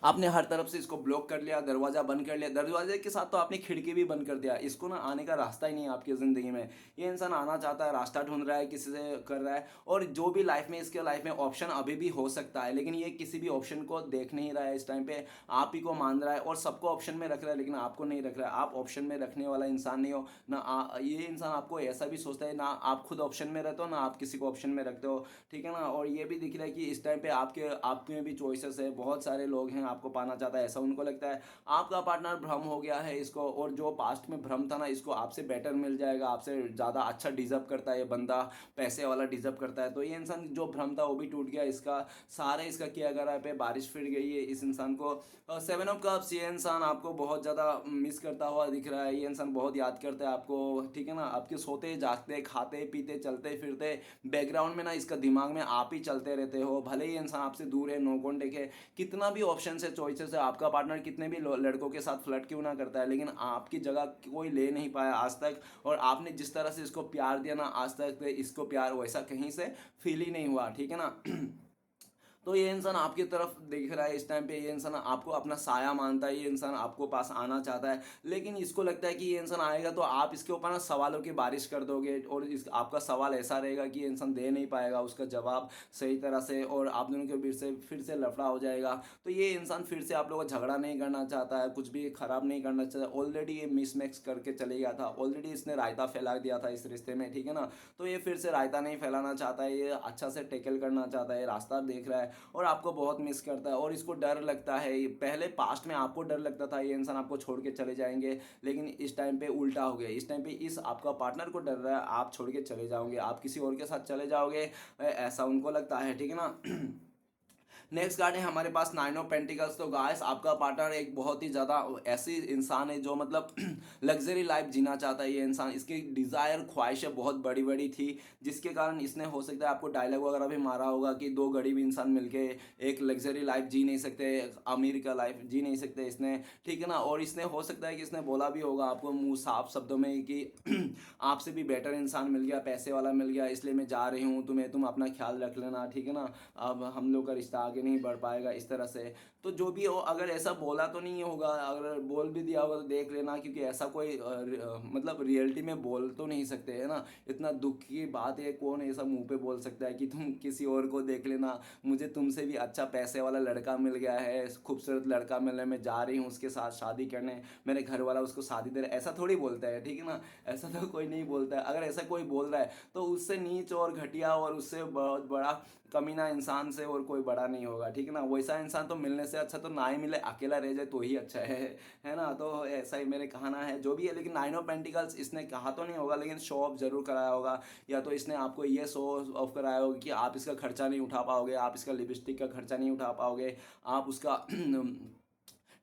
आपने हर तरफ से इसको ब्लॉक कर लिया, दरवाजा बंद कर लिया, दरवाजे के साथ तो आपने खिड़की भी बंद कर दिया, इसको ना आने का रास्ता ही नहीं है आपकी ज़िंदगी में। ये इंसान आना चाहता है, रास्ता ढूंढ रहा है, किसी से कर रहा है, और जो भी लाइफ में इसके लाइफ में ऑप्शन अभी भी हो सकता है, लेकिन ये किसी भी ऑप्शन को देख नहीं रहा है इस टाइम पे, आप ही को मान रहा है और सबको ऑप्शन में रख रहा है, लेकिन आपको नहीं रख रहा है। आप ऑप्शन में रखने वाला इंसान नहीं हो ना। ये इंसान आपको ऐसा भी सोचता है ना, आप खुद ऑप्शन में रहते हो ना आप किसी को ऑप्शन में रखते हो, ठीक है ना। और ये भी दिख रहा है कि इस टाइम पे आप में भी चॉइसेस है, बहुत सारे लोग हैं आपको पाना चाहता है, ऐसा उनको लगता है। आपका पार्टनर भ्रम हो गया है इसको, और जो पास्ट में भ्रम था ना, इसको आपसे बेटर मिल जाएगा, आपसे ज़्यादा अच्छा डिजर्व करता है ये बंदा, पैसे वाला डिजर्व करता है। तो ये इंसान जो भ्रम था वो भी टूट गया, इसका सारे इसका किया करा पे बारिश फिर गई है इस इंसान को। सेवन ऑफ कप्स, ये इंसान आपको बहुत ज़्यादा मिस करता हुआ दिख रहा है, ये इंसान बहुत याद करता है आपको, ठीक है ना। आपके सोते जागते खाते पीते चलते फिरते बैकग्राउंड में ना इसका दिमाग में आप ही चलते रहते हो, भले ही इंसान आपसे दूर है, नो कॉन्टेक्ट है, कितना भी ऑप्शन है, चॉइसेस है, आपका पार्टनर कितने भी लड़कों के साथ फ्लर्ट क्यों ना करता है, लेकिन आपकी जगह कोई ले नहीं पाया आज तक। और आपने जिस तरह से इसको प्यार दिया ना आज तक, इसको प्यार वैसा कहीं से फील ही नहीं हुआ, ठीक है ना। तो ये इंसान आपकी तरफ देख रहा है इस टाइम पे, ये इंसान आपको अपना साया मानता है, ये इंसान आपको पास आना चाहता है, लेकिन इसको लगता है कि ये इंसान आएगा तो आप इसके ऊपर ना सवालों की बारिश कर दोगे, और इस आपका सवाल ऐसा रहेगा कि ये इंसान दे नहीं पाएगा उसका जवाब सही तरह से, और आप दोनों के बीच से फिर से लफड़ा हो जाएगा। तो ये इंसान फिर से आप लोगों का झगड़ा नहीं करना चाहता है, कुछ भी खराब नहीं करना चाहता, ऑलरेडी ये मिसमैक्स करके चले गया था, ऑलरेडी इसने रायता फैला दिया था इस रिश्ते में, ठीक है ना। तो ये फिर से रायता नहीं फैलाना चाहता है, ये अच्छा से टेकल करना चाहता है, रास्ता देख रहा है और आपको बहुत मिस करता है, और इसको डर लगता है। पहले पास्ट में आपको डर लगता था ये इंसान आपको छोड़ के चले जाएंगे, लेकिन इस टाइम पे उल्टा हो गया, इस टाइम पे इस आपका पार्टनर को डर रहा है आप छोड़ के चले जाओगे, आप किसी और के साथ चले जाओगे, ऐसा उनको लगता है, ठीक है ना। नेक्स्ट कार्ड है हमारे पास नाइन ऑफ पेंटिकल्स। तो गाइस आपका पार्टनर एक बहुत ही ज़्यादा ऐसी इंसान है जो मतलब लग्जरी लाइफ जीना चाहता है। ये इंसान, इसकी डिज़ायर ख्वाहिशें बहुत बड़ी बड़ी थी, जिसके कारण इसने हो सकता है आपको डायलॉग वगैरह भी मारा होगा कि दो गरीब इंसान मिलके एक लग्जरी लाइफ जी नहीं सकते, अमीर का लाइफ जी नहीं सकते इसने, ठीक है ना। और इसने हो सकता है कि इसने बोला भी होगा आपको मुंह साफ शब्दों में कि आपसे भी बेटर इंसान मिल गया, पैसे वाला मिल गया, इसलिए मैं जा रही हूँ, तुम अपना ख्याल रख लेना, ठीक है ना, अब हम लोग का रिश्ता आगे नहीं बढ़ पाएगा इस तरह से। तो जो भी हो, अगर ऐसा बोला तो नहीं होगा, अगर बोल भी दिया होगा तो देख लेना, क्योंकि ऐसा कोई मतलब रियलिटी में बोल तो नहीं सकते है ना। इतना दुख की बात है, कौन ऐसा मुंह पे बोल सकता है कि तुम किसी और को देख लेना, मुझे तुमसे भी अच्छा पैसे वाला लड़का मिल गया है, खूबसूरत लड़का मिलने में जा रही हूँ उसके साथ शादी करने, मेरे घर वाला उसको शादी दे रहा है, ऐसा थोड़ी बोलता है, ठीक है ना। ऐसा तो कोई नहीं बोलता है। अगर ऐसा कोई बोल रहा है तो उससे नीच और घटिया और उससे बहुत बड़ा कमीना इंसान से और कोई बड़ा नहीं होगा, ठीक है ना। वैसा इंसान तो मिलने से अच्छा तो ना ही मिले, अकेला रह जाए तो ही अच्छा है ना। तो ऐसा ही मेरे कहना है जो भी है। लेकिन नाइन ऑफ पेंटिकल्स इसने कहा तो नहीं होगा, लेकिन शो ऑफ जरूर कराया होगा, या तो इसने आपको ये शो ऑफ कराया होगा कि आप इसका खर्चा नहीं उठा पाओगे, आप इसका लिपस्टिक का खर्चा नहीं उठा पाओगे, आप उसका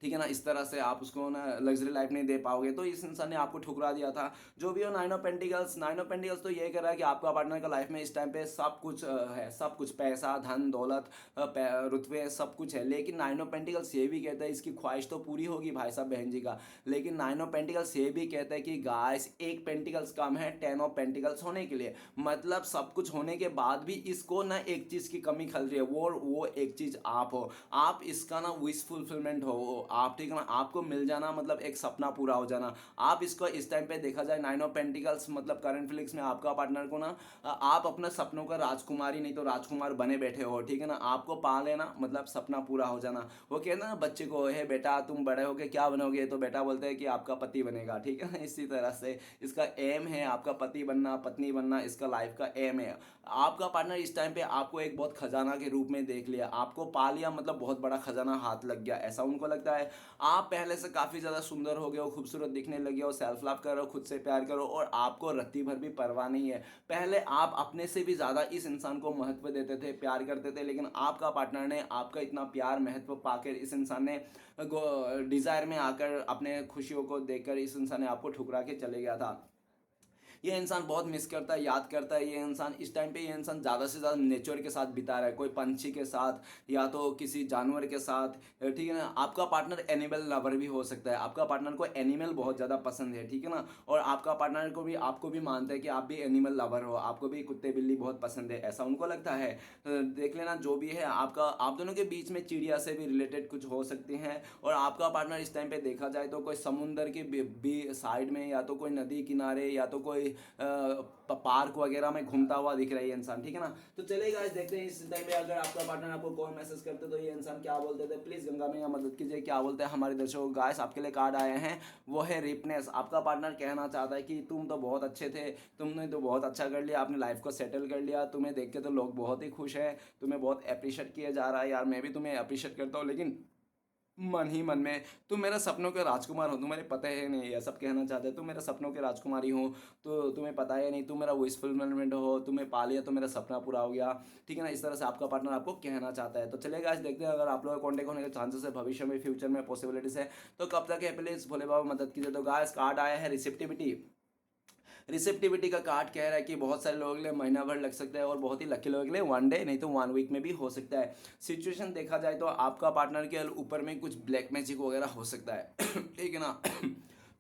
ठीक है ना, इस तरह से आप उसको ना लग्जरी लाइफ नहीं दे पाओगे, तो इस इंसान ने आपको ठुकरा दिया था। जो भी हो, नाइन ऑफ पेंटिकल्स तो ये कह रहा है कि आपका पार्टनर का लाइफ में इस टाइम पे सब कुछ है, सब कुछ पैसा धन दौलत रुतबे सब कुछ है, लेकिन नाइन ऑफ पेंटिकल्स ये भी कहता है इसकी ख्वाहिश तो पूरी होगी भाई साहब बहन जी का, लेकिन नाइन ऑफ पेंटिकल्स ये भी कहता है कि गाइस एक पेंटिकल्स कम है टेन ऑफ पेंटिकल्स होने के लिए। मतलब सब कुछ होने के बाद भी इसको ना एक चीज़ की कमी खल रही है, वो एक चीज़ आप हो, आप इसका ना विश फुलफिलमेंट हो आप, ठीक है ना। आपको मिल जाना मतलब एक सपना पूरा हो जाना। आप इसको इस टाइम पे देखा जाए नाइन ऑफ पेंटिकल्स मतलब करंट फिलिक्स में आपका पार्टनर को ना आप अपने सपनों का राजकुमारी नहीं तो राजकुमार बने बैठे हो, ठीक है ना। आपको पा लेना मतलब सपना पूरा हो जाना। वो कहते हैं ना बच्चे को, हे बेटा तुम बड़े होके क्या बनोगे, तो बेटा बोलते हैं कि आपका पति बनेगा, ठीक है ना। इसी तरह से इसका एम है आपका पति बनना, पत्नी बनना, इसका लाइफ का एम है। आपका पार्टनर इस टाइम पे आपको एक बहुत खजाना के रूप में देख लिया, आपको पा लिया मतलब बहुत बड़ा खजाना हाथ लग गया, ऐसा उनको लगता है। आप पहले से काफ़ी ज़्यादा सुंदर हो गए हो, खूबसूरत दिखने लगे हो, सेल्फ लव करो, खुद से प्यार करो, और आपको रत्ती भर भी परवाह नहीं है। पहले आप अपने से भी ज़्यादा इस इंसान को महत्व देते थे, प्यार करते थे, लेकिन आपका पार्टनर ने आपका इतना प्यार महत्व पाकर इस इंसान ने डिज़ायर में आकर अपने खुशियों को देखकर इस इंसान ने आपको ठुकरा के चले गया था। ये इंसान बहुत मिस करता है, याद करता है। ये इंसान इस टाइम पे, ये इंसान ज़्यादा से ज़्यादा नेचर के साथ बिता रहा है, कोई पंछी के साथ या तो किसी जानवर के साथ, ठीक है ना। आपका पार्टनर एनिमल लवर भी हो सकता है, आपका पार्टनर को एनिमल बहुत ज़्यादा पसंद है, ठीक है ना। और आपका पार्टनर को भी आपको भी मानता है कि आप भी एनिमल लवर हो, आपको भी कुत्ते बिल्ली बहुत पसंद है, ऐसा उनको लगता है। देख लेना जो भी है आपका, आप दोनों के बीच में चिड़िया से भी रिलेटेड कुछ हो सकती हैं। और आपका पार्टनर इस टाइम पे देखा जाए तो कोई समुंदर के भी साइड में, या तो कोई नदी किनारे, या तो कोई पार्क वगैरह में घूमता हुआ दिख रहा है ये इंसान, ठीक है ना। तो चलिए गाइस देखते हैं इस टाइम पे अगर आपका पार्टनर आपको कॉल मैसेज करते तो ये इंसान क्या बोलते थे। प्लीज गंगा मैया मदद कीजिए, क्या बोलते हैं हमारे दर्शकों। गाइस आपके लिए कार्ड आए हैं, वो है रिपनेस। आपका पार्टनर कहना चाहता है कि तुम तो बहुत अच्छे थे, तुमने तो बहुत अच्छा कर लिया, आपने लाइफ को सेटल कर लिया, तुम्हें देख के तो लोग बहुत ही खुश हैं, तुम्हें बहुत अप्रिशिएट किया जा रहा है। यार मैं भी तुम्हें अप्रिशिएट करता हूँ, लेकिन मन ही मन में तुम मेरा सपनों के राजकुमार हो, तुम्हारे पता है नहीं, यह सब कहना चाहते हैं तुम मेरा सपनों के राजकुमारी हो, तो तुम्हें पता है नहीं, तुम मेरा विश फुलफिलमेंट हो, तुम्हें पा लिया तो मेरा सपना पूरा हो गया, ठीक है ना। इस तरह से आपका पार्टनर आपको कहना चाहता है। तो चलेगा आज देखते हैं अगर आप लोगों का कॉन्टेक्ट होने के चांसेस है भविष्य में, फ्यूचर में पॉसिबिलिटीज है, तो कब तक है प्लीज भोले बाबा मदद कीजिए। तो गाइस कार्ड आया है रिसेप्टिविटी। रिसेप्टिविटी का कार्ड कह रहा है कि बहुत सारे लोगों के लिए महीना भर लग सकता है, और बहुत ही लकी लोगों के लिए वन डे नहीं तो वन वीक में भी हो सकता है। सिचुएशन देखा जाए तो आपका पार्टनर के ऊपर में कुछ ब्लैक मैजिक वगैरह हो सकता है ठीक है ना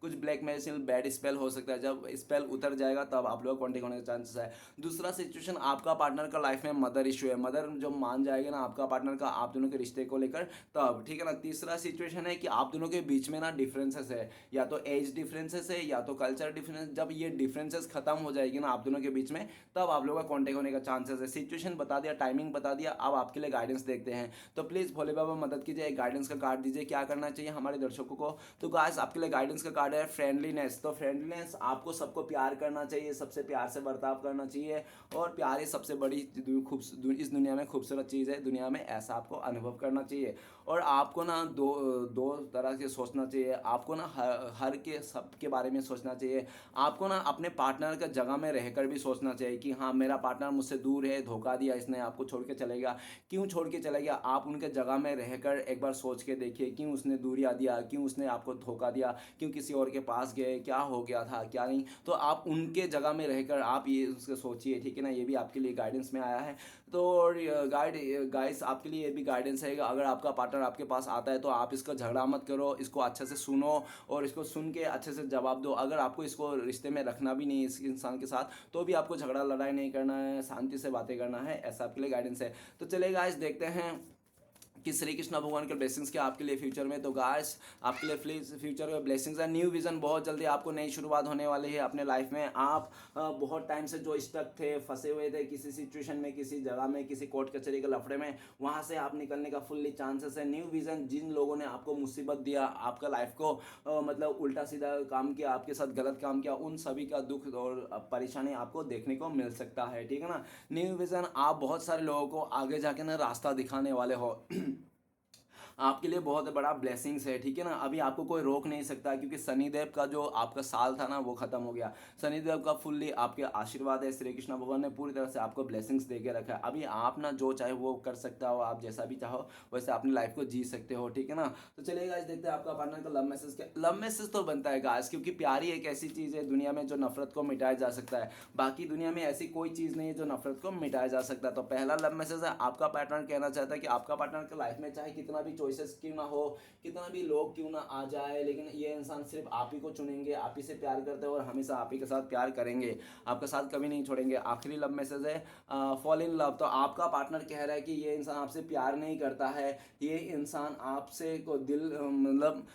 कुछ ब्लैक मैजिक बैड स्पेल हो सकता है, जब स्पेल उतर जाएगा तब आप लोग कॉन्टेक्ट होने का चांसेस है। दूसरा सिचुएशन, आपका पार्टनर का लाइफ में मदर इशू है, मदर जो मान जाएगी ना आपका पार्टनर का आप दोनों के रिश्ते को लेकर तब, ठीक है ना। तीसरा सिचुएशन है कि आप दोनों के बीच में ना डिफरेंसेस है, या तो एज डिफरेंसेस है या तो कल्चर डिफरेंस, जब ये डिफरेंसेस खत्म हो जाएगी ना आप दोनों के बीच में तब आप लोगों का कॉन्टेक्ट होने का चांसेस है। सिचुएशन बता दिया, टाइमिंग बता दिया, अब आपके लिए गाइडेंस देखते हैं। तो प्लीज़ भोले बाबा मदद कीजिए, एक गाइडेंस का कार्ड दीजिए, क्या करना चाहिए हमारे दर्शकों को। तो गाइस आपके लिए गाइडेंस का कार्ड है फ्रेंडलीनेस। तो फ्रेंडलीनेस, आपको सबको प्यार करना चाहिए, सबसे प्यार से बर्ताव करना चाहिए, और प्यार ही सबसे बड़ी इस दुनिया में खूबसूरत चीज़ है, दुनिया में ऐसा आपको अनुभव करना चाहिए। और आपको ना दो दो तरह से सोचना चाहिए, आपको ना हर के सब के बारे में सोचना चाहिए। आपको ना अपने पार्टनर का जगह में रहकर भी सोचना चाहिए कि हाँ मेरा पार्टनर मुझसे दूर है, धोखा दिया इसने, आपको छोड़ के चले गया, क्यों छोड़ के चले गया, आप उनके जगह में रहकर एक बार सोच के देखिए, क्यों उसने दूरिया दिया, क्यों उसने आपको धोखा दिया, क्यों किसी और के पास गए, क्या हो गया था क्या नहीं। तो आप उनके जगह में रहकर आप ये उसके सोचिए, ठीक है ना। ये भी आपके लिए गाइडेंस में आया है। तो गाइस आपके लिए ये भी गाइडेंस है कि अगर आपका पार्टनर आपके पास आता है तो आप इसका झगड़ा मत करो, इसको अच्छे से सुनो और इसको सुन के अच्छे से जवाब दो। अगर आपको इसको रिश्ते में रखना भी नहीं है इस इंसान के साथ, तो भी आपको झगड़ा लड़ाई नहीं करना है, शांति से बातें करना है, ऐसा आपके लिए गाइडेंस है। तो चलिए गाइस देखते हैं कि श्री कृष्ण भगवान के ब्लेसिंग्स क्या आपके लिए फ्यूचर में। तो गाइस आपके लिए फ्यूचर में ब्लेसिंग्स है, न्यू विजन, बहुत जल्दी आपको नई शुरुआत होने वाली है अपने लाइफ में। आप बहुत टाइम से जो स्टक थे, फंसे हुए थे किसी सिचुएशन में, किसी जगह में, किसी कोर्ट कचहरी के लफड़े में, वहां से आप निकलने का फुल्ली चांसेस है। न्यू विजन, जिन लोगों ने आपको मुसीबत दिया, आपका लाइफ को मतलब उल्टा सीधा काम किया, आपके साथ गलत काम किया, उन सभी का दुख और परेशानी आपको देखने को मिल सकता है, ठीक है ना। न्यू विजन, आप बहुत सारे लोगों को आगे जाके ना रास्ता दिखाने वाले हो आपके लिए बहुत बड़ा ब्लेसिंग्स है, ठीक है ना। अभी आपको कोई रोक नहीं सकता, क्योंकि शनिदेव का जो आपका साल था ना वो खत्म हो गया। शनिदेव का फुल्ली आपके आशीर्वाद है, श्री कृष्ण भगवान ने पूरी तरह से आपको ब्लेसिंग्स दे के रखा है। अभी आप ना जो चाहे वो कर सकता हो, आप जैसा भी चाहो वैसे अपनी लाइफ को जी सकते हो, ठीक है ना। तो चलिए गाइस देखते हैं आपका पार्टनर का लव मैसेज क्या। लव मैसेज तो बनता है गाइस, क्योंकि प्यार ही एक ऐसी चीज़ है दुनिया में जो नफरत को मिटाया जा सकता है। बाकी दुनिया में ऐसी कोई चीज़ नहीं है जो नफरत को मिटाया जा सकता है। तो पहला लव मैसेज है, आपका पार्टनर कहना चाहता है कि आपका पार्टनर की लाइफ में चाहे कितना भी चॉइसेस क्यों ना हो, कितना भी लोग क्यों ना आ जाए, लेकिन ये इंसान सिर्फ आप ही को चुनेंगे, आप ही से प्यार करते हैं और हमेशा आप ही के साथ प्यार करेंगे, आपका साथ कभी नहीं छोड़ेंगे। आखिरी लव मैसेज है फॉल इन लव। तो आपका पार्टनर कह रहा है कि ये इंसान आपसे प्यार नहीं करता है, ये इंसान आपसे को मतलब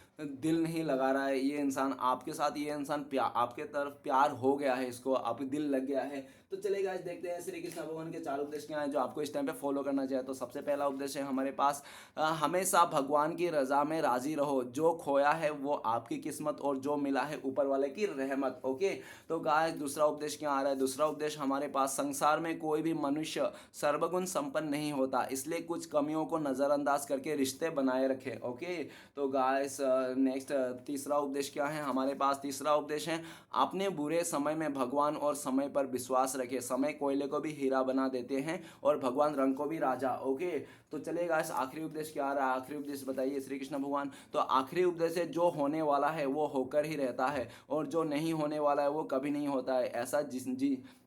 दिल नहीं लगा रहा है, ये इंसान आपके साथ, ये इंसान आपके तरफ प्यार हो गया है, इसको आपके दिल लग गया है। तो चलिए गाइस देखते हैं श्री कृष्ण भगवान के 4 उपदेश क्या हैं जो आपको इस टाइम पे फॉलो करना चाहिए। तो सबसे पहला उपदेश है हमारे पास, हमेशा भगवान की रजा में राजी रहो, जो खोया है वो आपकी किस्मत और जो मिला है ऊपर वाले की रहमत। ओके, तो गाइस दूसरा उपदेश क्या आ रहा है। दूसरा उपदेश हमारे पास, संसार में कोई भी मनुष्य सर्वगुण संपन्न नहीं होता, इसलिए कुछ कमियों को नज़रअंदाज करके रिश्ते बनाए रखें। ओके, तो गाइस नेक्स्ट तीसरा उपदेश क्या है हमारे पास। तीसरा उपदेश है, अपने बुरे समय में भगवान और समय पर विश्वास रखें, समय कोयले को भी हीरा बना देते हैं और भगवान रंग को भी राजा। ओके, तो चलेगा इस आखिरी उपदेश क्या आ रहा है, आखिरी उपदेश बताइए श्री कृष्ण भगवान। तो आखिरी उपदेश है, जो होने वाला है वो होकर ही रहता है और जो नहीं होने वाला है वो कभी नहीं होता है, ऐसा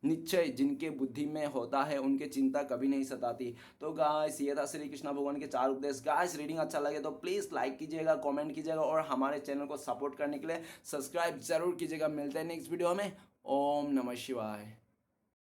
निश्चय जिनके बुद्धि में होता है उनके चिंता कभी नहीं सताती। तो गाइस ये था श्री कृष्ण भगवान के 4 उपदेश। गाइस रीडिंग अच्छा लगे तो प्लीज़ लाइक कीजिएगा, कमेंट कीजिएगा और हमारे चैनल को सपोर्ट करने के लिए सब्सक्राइब जरूर कीजिएगा। मिलते हैं नेक्स्ट वीडियो में। ओम नमः शिवाय।